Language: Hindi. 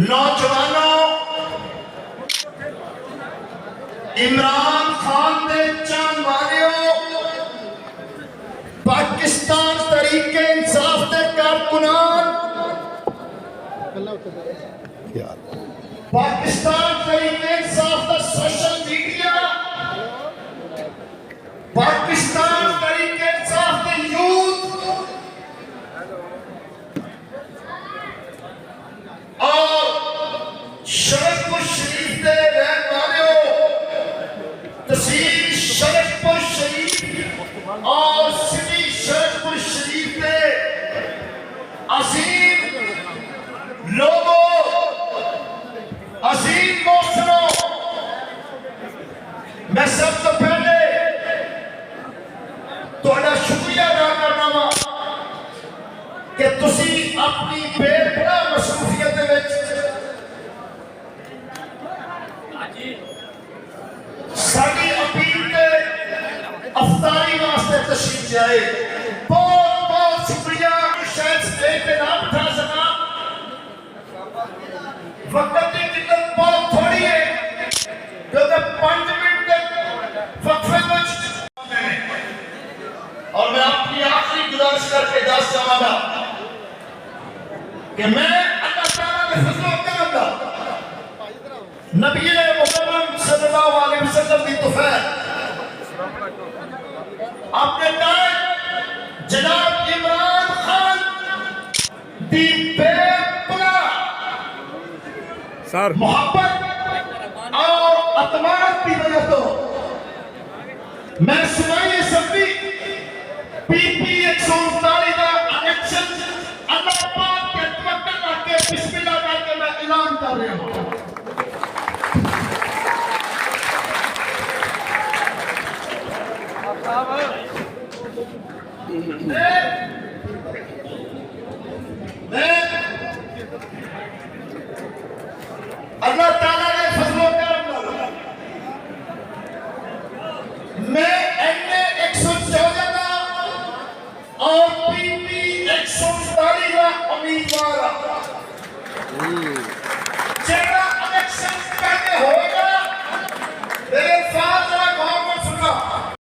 नौजवानों, इमरान खान दे चाहने वालों, पाकिस्तान तरीके इंसाफ दे कारकुनान, पाकिस्तान तरीके इंसाफ दा सोशल मीडिया, पाकिस्तान तरीके इंसाफ दे यूथ और शरफपुर शरीफ दे रहने वालों, तहसील शरफपुर शरीफ और सिटी शरफपुर शरीफ के अजीम लोगों, अजीम मोहसिनों, मैं सबसे पहले तुहाडा शुक्रिया अदा करना वा कि तुसी अपनी बेपनाह मसरूफियत विच साडी अपील के अफ्तारी वास्ते तशरीफ लाए। बहुत बहुत शुक्रिया। शायद स्टेज पे ना बिठा सका, वक्त की किल्लत बहुत थोड़ी है क्योंकि 5 मिनट तक वक्फे में, और मैं अपनी आखिरी गुजारिश करके जा चाहूंगा कि मैं अल्लाह ताला के फजल व करम का नबी मुकर्रम सल्लल्लाहु अलैहि वसल्लम की तौफीक अपने ताज जनाब इमरान खान दी बेपनाह मोहब्बत और अतमाद की वजह तो मैं सुनाई सकती पीपी 139 का इलेक्शन अल्लाह पाक के तवक्कल करके बिस्मिल्लाह करके मैं ऐलान कर रहा हूं। अल्लाह ताला ने फजलो करम मैं एनए 114 का और पीपी 139 का उम्मीदवार